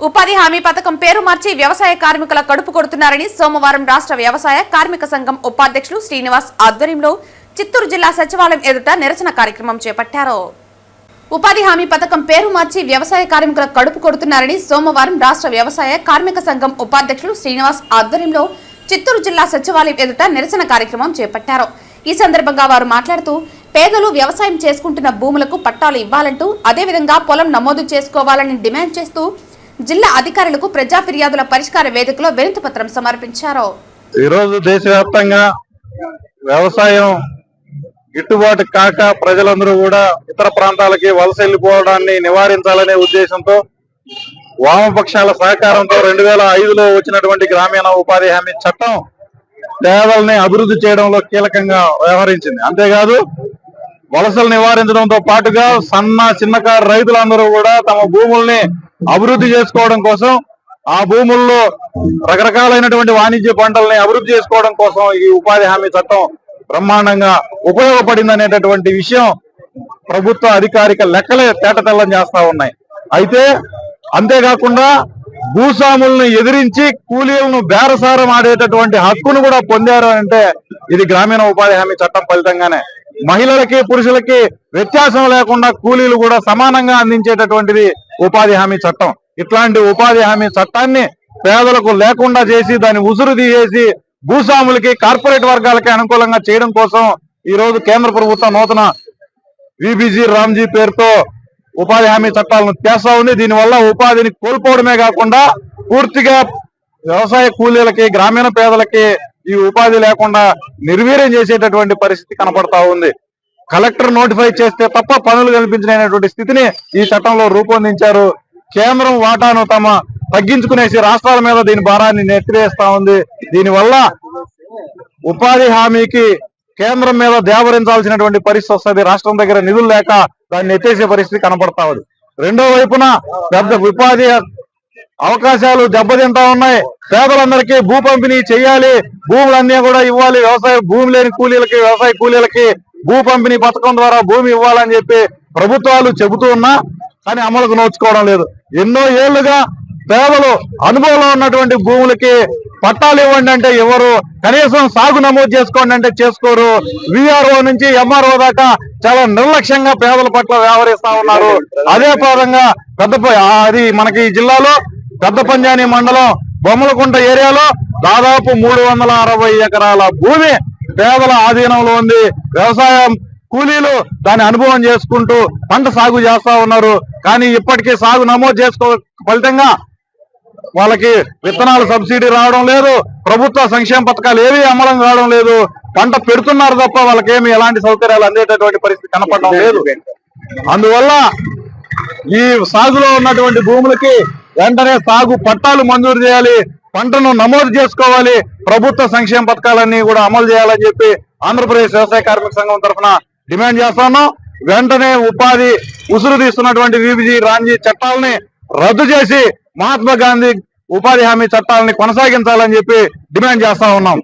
ఉపాధి హామీ పథకం పేరు మార్చి వ్యవసాయ కార్మికుల కడుపు కొడుతున్నారని సోమవారం రాష్ట్ర వ్యవసాయ కార్మిక సంఘం ఉపాధ్యక్షులు శ్రీనివాస్ ఆధ్వర్యంలో చిత్తూరు జిల్లా సచివాలయం ఎదుట నిరసన కార్యక్రమం చేపట్టారు. ఉపాధి హామీ పథకం పేరు మార్చి వ్యవసాయ కార్మికుల కడుపు కొడుతున్నారని సోమవారం రాష్ట్ర వ్యవసాయ కార్మిక సంఘం ఉపాధ్యక్షులు శ్రీనివాస్ ఆధ్వర్యంలో చిత్తూరు జిల్లా సచివాలయం ఎదుట నిరసన కార్యక్రమం చేపట్టారు. ఈ సందర్భంగా వారు మాట్లాడుతూ పేదలు వ్యవసాయం చేసుకుంటున్న భూములకు పట్టాలు ఇవ్వాలంటూ అదేవిధంగా పొలం నమోదు చేసుకోవాలని డిమాండ్ చేస్తూ జిల్లా అధికారులకు ప్రజా ఫిర్యాదుల పరిష్కార వేదికలో వినతి పత్రం సమర్పించారు. ఈరోజు దేశవ్యాప్తంగా వ్యవసాయం గిట్టుబాటు కాక ప్రజలందరూ కూడా ఇతర ప్రాంతాలకి వలస వెళ్లిపోవడాన్ని నివారించాలనే ఉద్దేశంతో వామపక్షాల సహకారంతో 2005లో వచ్చినటువంటి గ్రామీణ ఉపాధి హామీ చట్టం పేదల్ని అభివృద్ధి చేయడంలో కీలకంగా వ్యవహరించింది. అంతేకాదు వలసలు నివారించడంతో పాటుగా చిన్నకారు రైతులందరూ కూడా తమ భూముల్ని అభివృద్ధి చేసుకోవడం కోసం, ఆ భూముల్లో రకరకాలైనటువంటి వాణిజ్య పంటల్ని అభివృద్ధి చేసుకోవడం కోసం ఈ ఉపాధి హామీ చట్టం బ్రహ్మాండంగా ఉపయోగపడింది అనేటటువంటి విషయం ప్రభుత్వ అధికారిక లెక్కలే తేటతెల్లం చేస్తా ఉన్నాయి. అయితే అంతేకాకుండా భూస్వాములను ఎదిరించి కూలీలను బేరసారం ఆడేటటువంటి హక్కును కూడా పొందారు అంటే ఇది గ్రామీణ ఉపాధి హామీ చట్టం ఫలితంగానే. మహిళలకి పురుషులకి వ్యత్యాసం లేకుండా కూలీలు కూడా సమానంగా అందించేటటువంటిది ఉపాధి హామీ చట్టం. ఇట్లాంటి ఉపాధి హామీ చట్టాన్ని పేదలకు లేకుండా చేసి దాన్ని ఉసురు తీసేసి భూస్వాములకి కార్పొరేట్ వర్గాలకి అనుకూలంగా చేయడం కోసం ఈ రోజు కేంద్ర ప్రభుత్వం నూతన విబిజి రామ్జీ పేరుతో ఉపాధి హామీ చట్టాలను చేస్తా ఉంది. దీనివల్ల ఉపాధిని కోల్పోవడమే కాకుండా పూర్తిగా వ్యవసాయ కూలీలకి, గ్రామీణ పేదలకి ఈ ఉపాధి లేకుండా నిర్వీర్యం చేసేటటువంటి పరిస్థితి కనపడతా ఉంది. కలెక్టర్ నోటిఫై చేస్తే తప్ప పనులు కల్పించలేనటువంటి స్థితిని ఈ చట్టంలో రూపొందించారు. కేంద్రం వాటాను తగ్గించుకునేసి రాష్ట్రాల మీద దీని భారాన్ని నెట్టివేస్తా ఉంది. దీనివల్ల ఉపాధి హామీకి కేంద్రం మీద దేవరించాల్సినటువంటి పరిస్థితి వస్తుంది. రాష్ట్రం దగ్గర నిధులు లేక దాన్ని ఎత్తేసే పరిస్థితి కనపడతా ఉంది. రెండో వైపున పెద్ద ఉపాధి అవకాశాలు దెబ్బతింటా ఉన్నాయి. పేదలందరికీ భూ పంపిణీ చేయాలి, భూములన్నీ కూడా ఇవ్వాలి. వ్యవసాయ భూమి లేని కూలీలకి, వ్యవసాయ కూలీలకి భూ పంపిణీ పథకం ద్వారా భూమి ఇవ్వాలని చెప్పి ప్రభుత్వాలు చెబుతూ ఉన్నా కానీ అమలుకు నోచుకోవడం లేదు. ఎన్నో ఏళ్లుగా పేదలు అనుభవంలో ఉన్నటువంటి భూములకి పట్టాలు ఇవ్వండి అంటే ఎవరు, కనీసం సాగు నమోదు చేసుకోండి అంటే చేసుకోరు. విఆర్ఓ నుంచి ఎంఆర్ఓ దాకా చాలా నిర్లక్ష్యంగా పేదల పట్ల వ్యవహరిస్తా ఉన్నారు. అదే పరంగా అది మనకి జిల్లాలో పెద్ద పంజాని మండలం బొమ్మలకుంట ఏరియాలో దాదాపు 360 ఎకరాల భూమి పేదల ఆధీనంలో ఉంది. వ్యవసాయం కూలీలు దాని అనుభవం చేసుకుంటూ పంట సాగు చేస్తా ఉన్నారు. కానీ ఇప్పటికీ సాగు నమోదు చేసుకో ఫలితంగా వాళ్ళకి విత్తనాలు సబ్సిడీ రావడం లేదు, ప్రభుత్వ సంక్షేమ పథకాలు ఏవి అమలం కావడం లేదు. పంట పెడుతున్నారు తప్ప వాళ్ళకేమి ఎలాంటి సౌకర్యాలు అందేటటువంటి పరిస్థితి కనపడడం లేదు. అందువల్ల ఈ సాగులో ఉన్నటువంటి భూములకి వెంటనే సాగు పట్టాలు మంజూరు చేయాలి, పంటను నమోదు చేసుకోవాలి, ప్రభుత్వ సంక్షేమ పథకాలన్నీ కూడా అమలు చేయాలని చెప్పి ఆంధ్రప్రదేశ్ వ్యవసాయ కార్మిక సంఘం తరఫున డిమాండ్ చేస్తున్నాం. వెంటనే ఉపాధి ఉసురు తీస్తున్నటువంటి విబిజి రామ్జీ చట్టాలని రద్దు చేసి మహాత్మా గాంధీ ఉపాధి హామీ చట్టాలని కొనసాగించాలని చెప్పి డిమాండ్ చేస్తా ఉన్నాం.